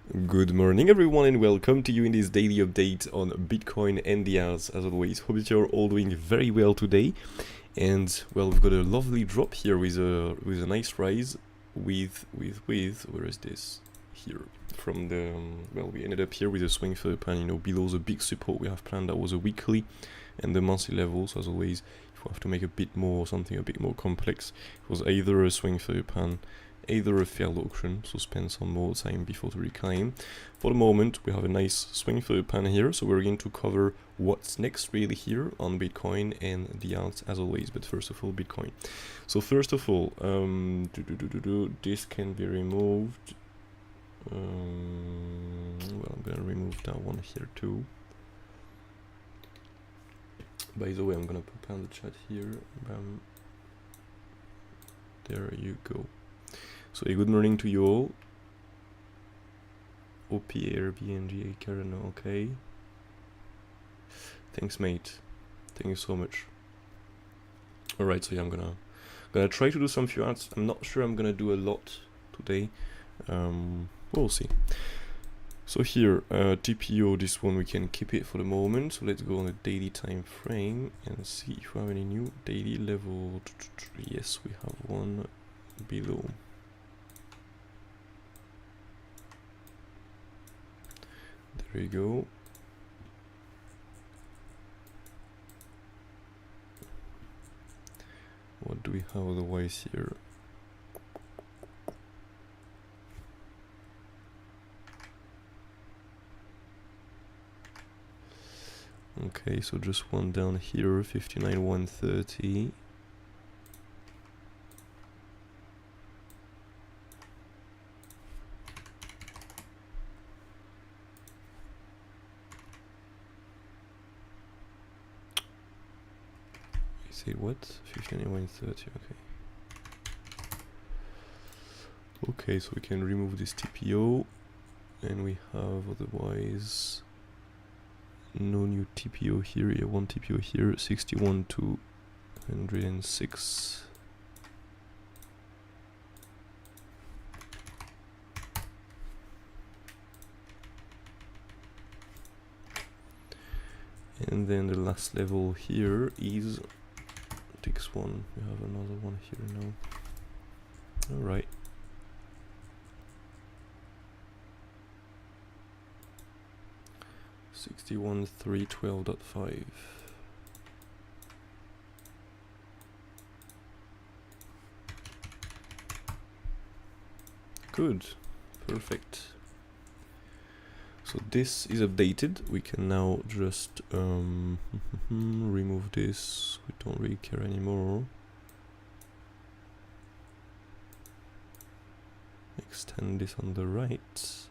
Good morning everyone and welcome to you in this daily update on Bitcoin and the alts. As always, hope that you're all doing very well today. And well, we've got a lovely drop here with a nice rise with where is this? Here from the well, we ended up here with a swing for the pan, below the big support we have planned. That was a weekly and the monthly levels. As always, if we have to make a bit more, something a bit more complex, it was either a swing for the pan, either a failed auction, so spend some more time before to reclaim. For the moment, we have a nice swing for the pan here, so we're going to cover what's next really here on Bitcoin and the alts as always, but first of all Bitcoin. So first of all, this can be removed. Well, I'm gonna remove that one here too. By the way, I'm gonna pop on the chat here. There you go. So a good morning to you all. OP, Airbnb, Karen, okay. Thanks, mate. Thank you so much. Alright, so yeah, I'm gonna try to do some few ads. I'm not sure I'm gonna do a lot today. We'll see. So here, TPO, this one we can keep it for the moment. So let's go on a daily time frame and see if we have any new daily level. Yes, we have one below. There you go. What do we have otherwise here? Okay, so just one down here, 59,130. Say what? 59,130, okay. Okay, so we can remove this TPO, and we have otherwise no new TPO here. Yeah, one TPO here, 61,206. And then the last level here is takes one. We have another one here now. All right. $61,312.5. Good, perfect. So this is updated. We can now just remove this. We don't really care anymore. Extend this on the right.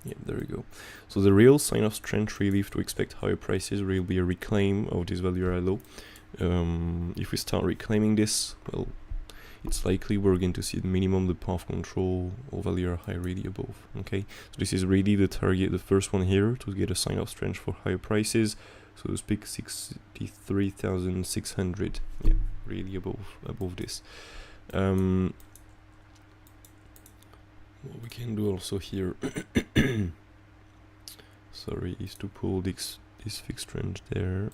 Yeah, there we go. So the real sign of strength really, if to expect higher prices, will be a reclaim of this value low. If we start reclaiming this, well, it's likely we're going to see the minimum, the path control or value high really above. Okay, so this is really the target, the first one here, to get a sign of strength for higher prices, so to speak 63,600. Yeah, really above this. What we can do also here sorry, is to pull this fixed trend there.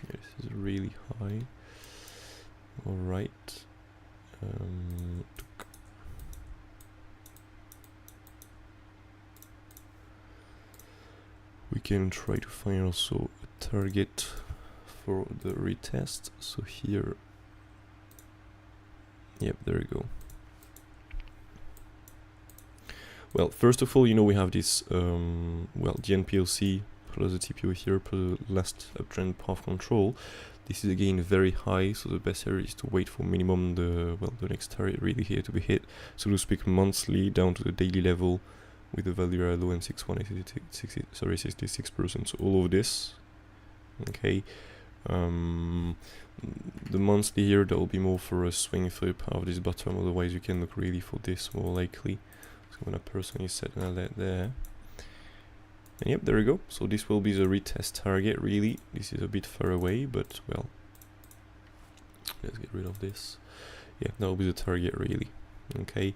This is really high. All right. We can try to find also a target for the retest. So here, yep, there you go. Well, first of all, we have this, well, the NPLC plus the TPO here, plus the last uptrend path control. This is again very high, so the best area is to wait for minimum the next target really here to be hit, so to speak monthly down to the daily level with the value low and 66%. So all of this, okay. The monthly here, that will be more for a swing flip of this bottom, otherwise you can look really for this more likely. So I'm gonna personally set an alert there. And yep, there we go. So this will be the retest target, really. This is a bit far away, but well, let's get rid of this. Yeah, that will be the target, really. Okay.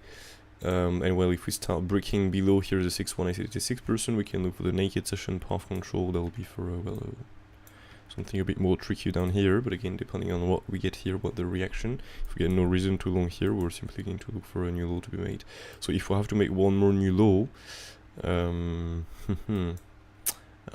And well, if we start breaking below here the 61886%, we can look for the naked session path control. That will be for something a bit more tricky down here, but again, depending on what we get here, what the reaction. If we get no reason to long here, we're simply going to look for a new low to be made. So if we have to make one more new low, I'm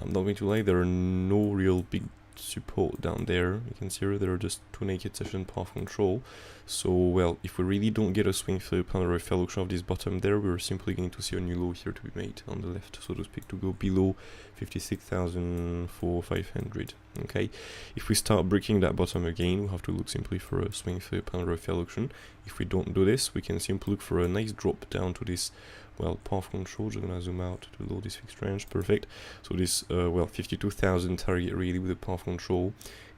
not going to lie, there are no real big support down there. You can see here there are just two naked session path control. So well, if we really don't get a swing failure plan or a fair auction of this bottom there, we're simply going to see a new low here to be made on the left, so to speak, to go below 56,500. Okay, if we start breaking that bottom again, we have to look simply for a swing failure plan or a fair auction. If we don't do this, we can simply look for a nice drop down to this, well, path control. Just gonna zoom out to load this fixed range. Perfect. So this well, 52,000 target really with the path control,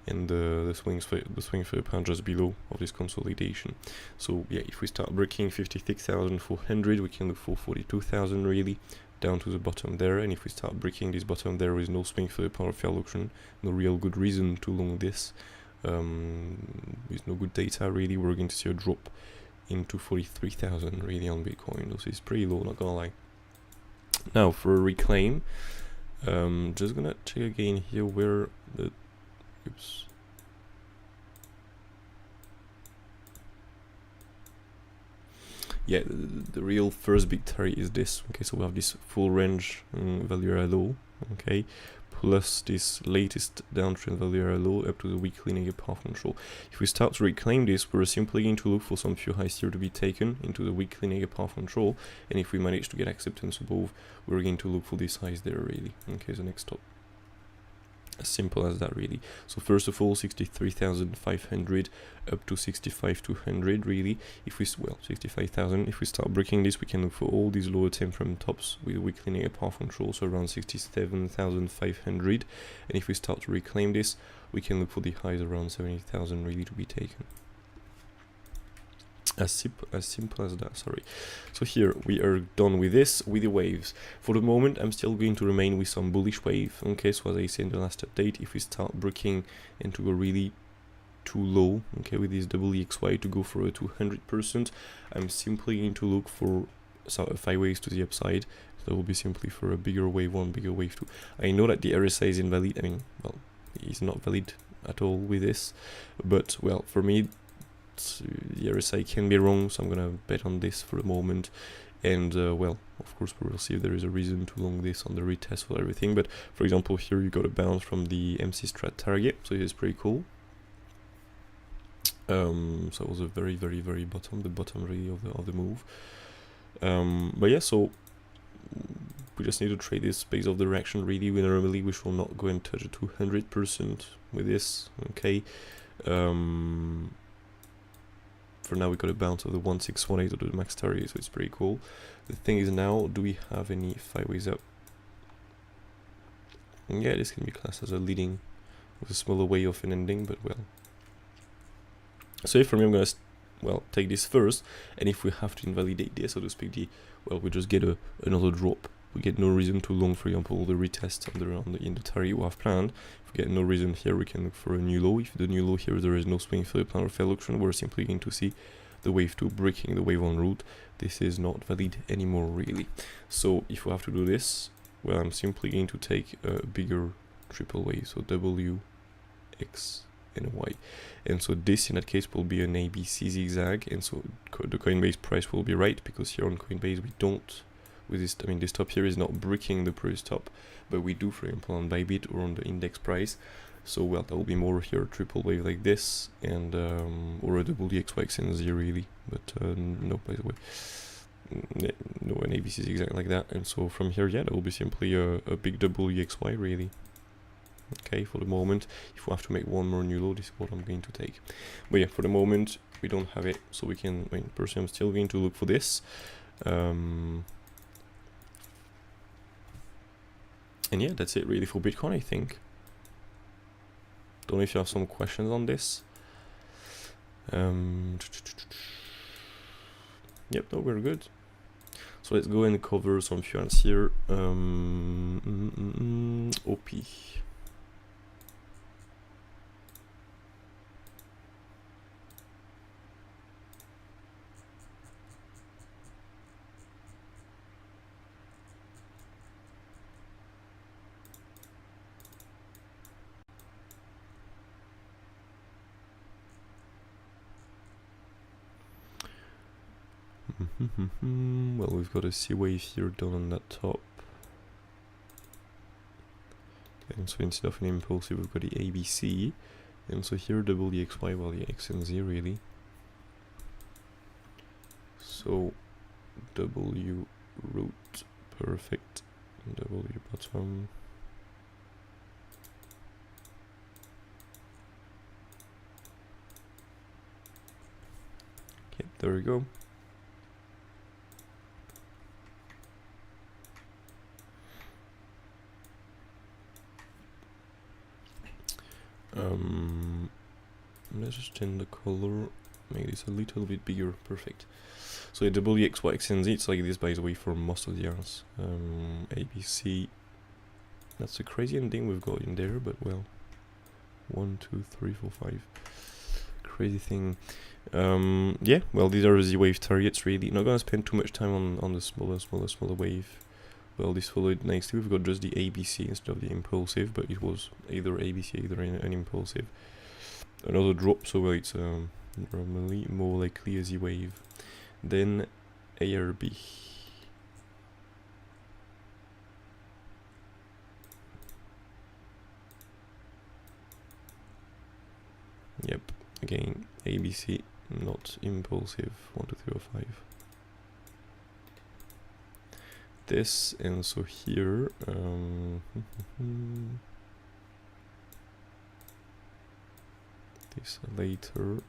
and the swing failure plan just below of this consolidation. So yeah, if we start breaking 56,400, we can look for 42,000 really down to the bottom there. And if we start breaking this bottom there with no swing failure plan or fair auction, no real good reason to long this, with no good data really, we're going to see a drop into 43,000 really on Bitcoin. This is pretty low, not gonna lie. Now for a reclaim, just gonna check again here where the oops. Yeah, the real first big target is this. Okay, so we have this full range value area low, okay, plus this latest downtrend value area low up to the weekly negative path control. If we start to reclaim this, we're simply going to look for some few highs here to be taken into the weekly negative path control, and if we manage to get acceptance above, we're going to look for these highs there really. Okay, the next stop. As simple as that really. So first of all, 63,500 up to 65,200 really. If we, well, 65,000, if we start breaking this, we can look for all these lower time frame tops with weekly negative path control, so around 67,500. And if we start to reclaim this, we can look for the highs around 70,000 really to be taken. As simple as that, sorry. So here we are done with this, with the waves. For the moment, I'm still going to remain with some bullish wave. Okay, so as I said in the last update, if we start breaking into a really too low, okay, with this EXY to go for a 200%, I'm simply going to look for 5 waves to the upside. That will be simply for a bigger wave 1, bigger wave 2. I know that the RSI is invalid. I mean, well, it's not valid at all with this, but well, for me, the RSI can be wrong, so I'm gonna bet on this for the moment. And well, of course we will see if there is a reason to long this on the retest for everything. But for example, here you got a bounce from the MC strat target, so it is pretty cool. So it was a very bottom, the bottom really of the move. But yeah, so we just need to trade this based off the reaction really. Normally we shall not go and touch a 200% with this. Okay. For now we got a bounce of the 1618 of the max target, so it's pretty cool. The thing is now, do we have any 5 ways up? Yeah, this can be classed as a leading with a smaller way of an ending, but well. So for me, I'm gonna well take this first, and if we have to invalidate this, so to speak, well, we just get another drop. We get no reason to long, for example, the retest in the target we have planned. If we get no reason here, we can look for a new low. If the new low here there is no swing failure plan or fair auction, we're simply going to see the wave 2 breaking the wave 1 route. This is not valid anymore really. So if we have to do this, well, I'm simply going to take a bigger triple wave, so W, X, and Y. And so this in that case will be an ABC zigzag, and so the Coinbase price will be right, because here on Coinbase we don't, with this, I mean, this top here is not breaking the previous top, but we do, for example, on Bybit or on the index price. So well, that will be more here a triple wave like this, and or a double DXY XNZ really, but no, by the way, no, an ABC is exactly like that. And so from here, yeah, that will be simply a big double EXY really. Okay, for the moment, if we have to make one more new low, this is what I'm going to take. But yeah, for the moment we don't have it, so we can, I mean, personally I'm still going to look for this. And yeah, that's it really for Bitcoin, I think. Don't know if you have some questions on this. Yep, no, we're good. So let's go and cover some funds here. OP. Well, we've got a C wave here down on that top. And so instead of an impulsive, we've got the ABC. And so here double the XY, well, the X and Z really. So W root, perfect. W bottom. Yep, there we go. Let's just change the color, make this a little bit bigger, perfect. So W, X, Y, X, and Z, it's like this by the way for most of the arms. ABC, that's a crazy ending we've got in there, but well, 1, 2, 3, 4, 5, crazy thing. Yeah, well, these are Z wave targets really. Not gonna spend too much time on the smaller wave. Well, this followed nicely. We've got just the ABC instead of the impulsive, but it was either ABC, either an impulsive. Another drop, so it's normally more likely a Z wave. Then ARB. Yep, again, ABC, not impulsive. 1, 2, 3, or 5. This, and so here this later.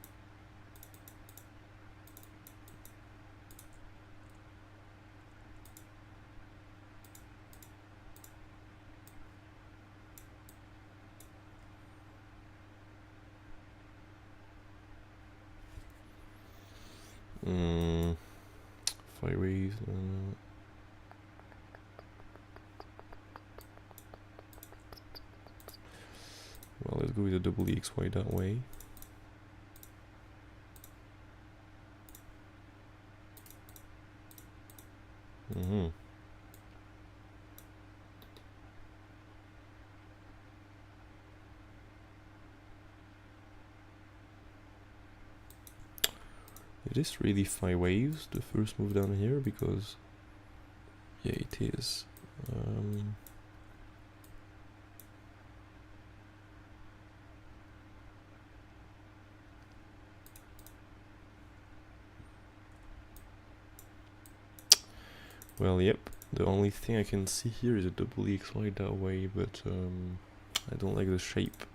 Fireways. Well, let's go with a double EXY that way. It is really 5 waves, the first move down here, because yeah, it is. Well, yep, the only thing I can see here is a double EXY that way, but I don't like the shape.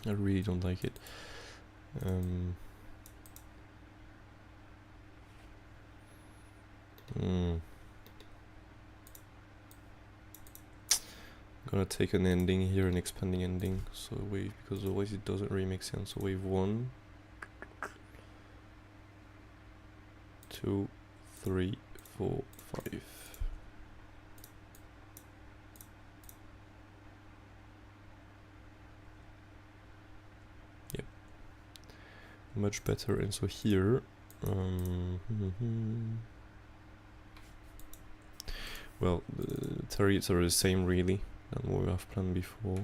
I really don't like it. Gonna take an ending here, an expanding ending, so wave, because otherwise it doesn't really make sense. So wave 1, 2, 3, 4, 5. Yep, much better. And so here, well, the targets are the same really than what we have planned before.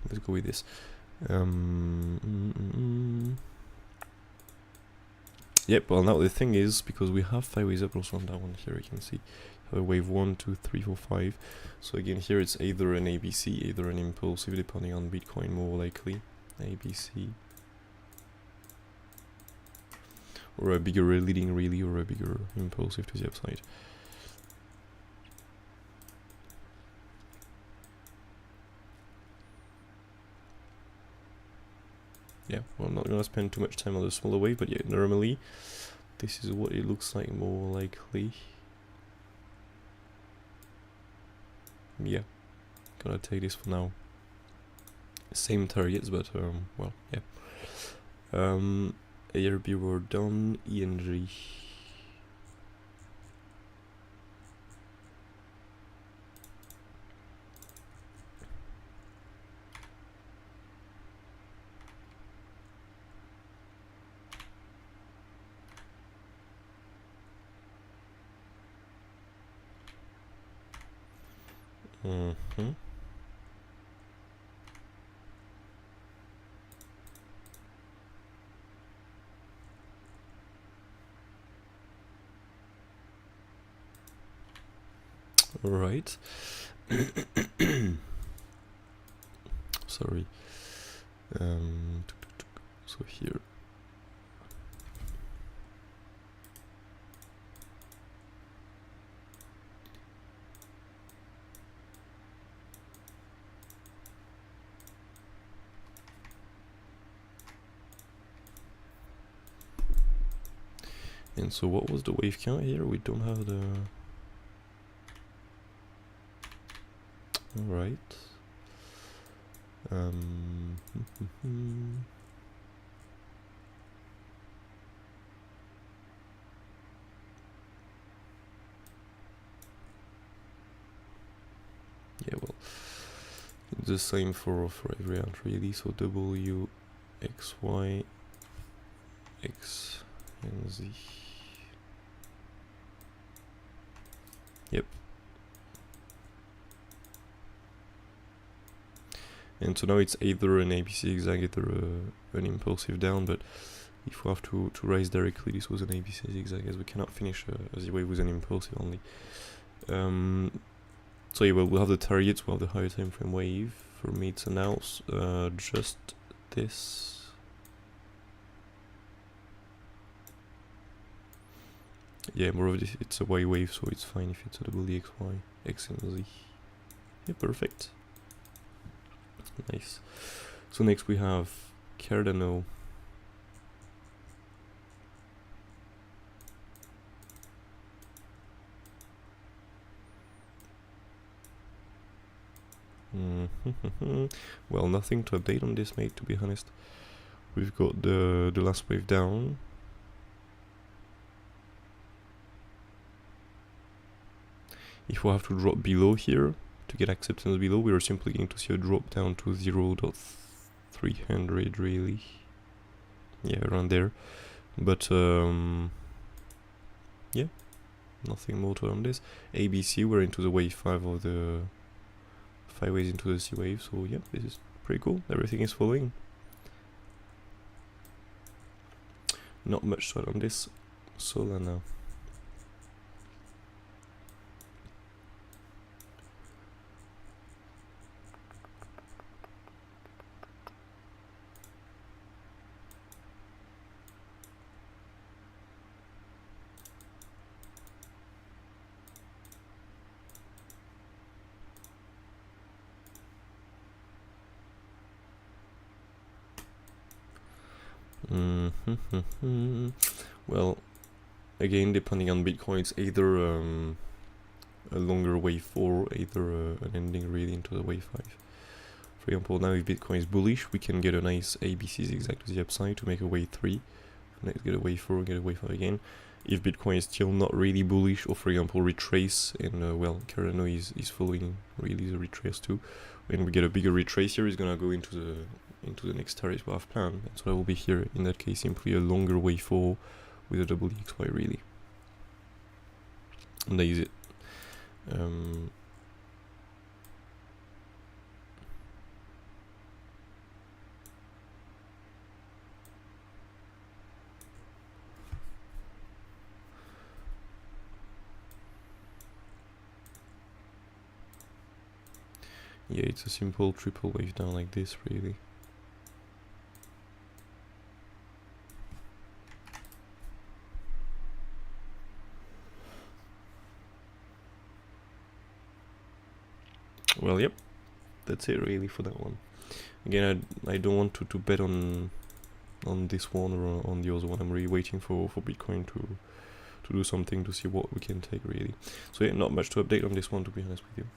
Let's go with this. Yep, well now the thing is, because we have 5 waves up also on that one here, you can see wave 1, 2, 3, 4, 5. So again here it's either an ABC, either an impulsive, depending on Bitcoin more likely. ABC. Or a bigger leading really, or a bigger impulsive to the upside. Yeah, well, I'm not gonna spend too much time on the smaller wave, but yeah, normally this is what it looks like more likely. Yeah, gonna take this for now. Same targets, but well, yeah. ARB were done. ENG. Right. Sorry. So here. And so what was the wave count here? We don't have the... Alright. Yeah, well, it's the same for every ant really. So W, X, Y, X, and Z. Yep. And so now it's either an ABC zigzag, either an impulsive down, but if we have to raise directly, this was an ABC zigzag, as we cannot finish a Z wave with an impulsive only. So yeah, well, we'll have the targets, we'll have the higher time frame wave. For me it's announced just this. Yeah, more of this, it's a Y wave, so it's fine if it's a double XY, X and Z. Yeah, perfect. Nice. So next we have Cardano. Well, nothing to update on this, mate, to be honest. We've got the last wave down. If we have to drop below here to get acceptance below, we are simply going to see a drop down to 0.300 really. Yeah, around there. But yeah, nothing more to on this. ABC, we're into the wave 5 of the 5 waves into the C wave, so yeah, this is pretty cool. Everything is following. Not much to add on this. Solana. Well, again, depending on Bitcoin, it's either a longer wave 4, either an ending really into the wave 5. For example, now if Bitcoin is bullish, we can get a nice ABC zigzag to the upside to make a wave 3. Next, get a wave 4, get a wave 5 again. If Bitcoin is still not really bullish, or for example retrace, and well, Cardano is following really the retrace too. When we get a bigger retrace here, it's gonna go into the next target we have planned. And so I will be here in that case simply a longer wave 4 with a double XY really. And that is it. Yeah, it's a simple triple wave down like this really. Well, yep, that's it really for that one. Again, I don't want to bet on this one or on the other one. I'm really waiting for Bitcoin to do something to see what we can take really. So yeah, not much to update on this one, to be honest with you.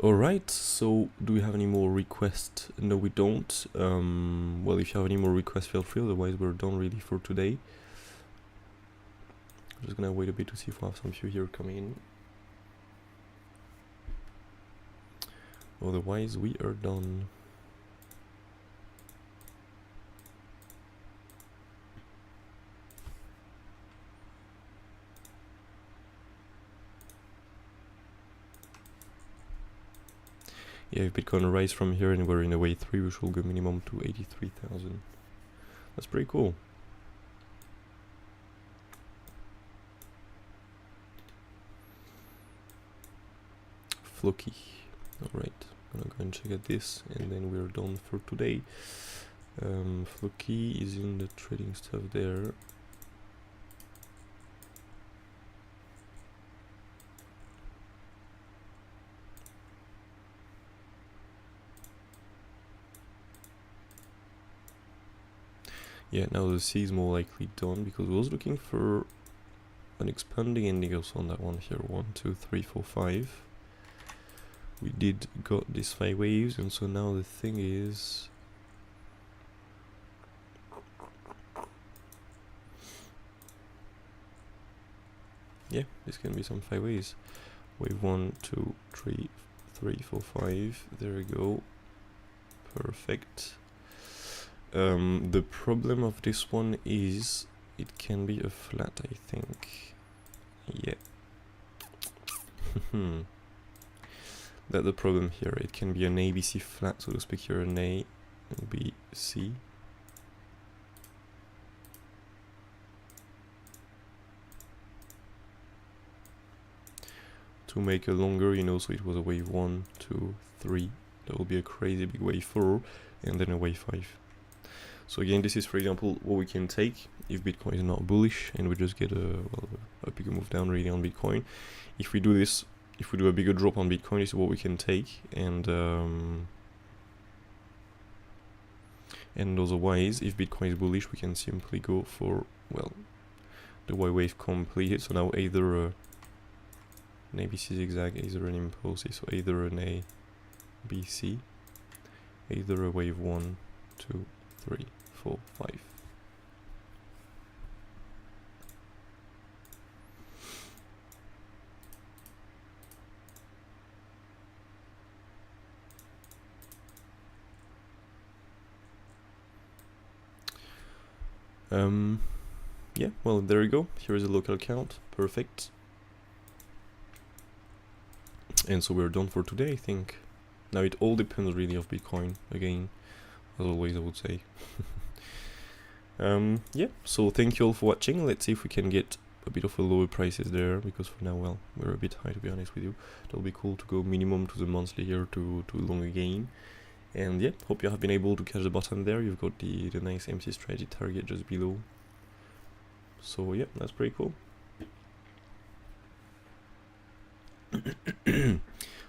Alright, so do we have any more requests? No, we don't. Well, if you have any more requests, feel free, otherwise we're done really for today. I'm just gonna wait a bit to see if we have some few here coming in. Otherwise, we are done. Yeah, if Bitcoin rise from here and we're in a wave 3, we should go minimum to 83,000. That's pretty cool. FLOKI. Alright, I'm gonna go and check at this and then we're done for today. FLOKI is in the trading stuff there. Yeah, now the C is more likely done because I was looking for an expanding ending also on that one here. 1, 2, 3, 4, 5. We did got these 5 waves, and so now the thing is, yeah, this can be some 5 waves. Wave 1, 2, 3, 3, 4, 5. There we go. Perfect. The problem of this one is it can be a flat, I think. Yeah. That's the problem here. It can be an ABC flat, so to speak. Here an A and B, C. To make a longer, you know, so it was a wave 1, 2, 3. That will be a crazy big wave 4, and then a wave 5. So again, this is, for example, what we can take if Bitcoin is not bullish and we just get a bigger move down really on Bitcoin. If we do this, if we do a bigger drop on Bitcoin, this is what we can take, and otherwise, if Bitcoin is bullish, we can simply go for, well, the Y wave completed. So now either an ABC zigzag, either an impulse, so either an A, B, C, either a wave 1, 2, 3, 4, 5. Yeah, well, there you go. Here is a local count. Perfect. And so we're done for today, I think. Now it all depends really of Bitcoin, again, as always, I would say. Yeah, so thank you all for watching. Let's see if we can get a bit of a lower prices there, because for now, well, we're a bit high, to be honest with you. That'll be cool to go minimum to the monthly here to long again. And yeah, hope you have been able to catch the bottom there. You've got the nice MC strategy target just below. So yeah, that's pretty cool.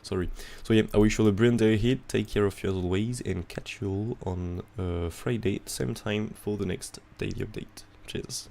Sorry. So yeah, I wish you all a brilliant day ahead. Take care of you as always, and catch you all on Friday, same time for the next daily update. Cheers.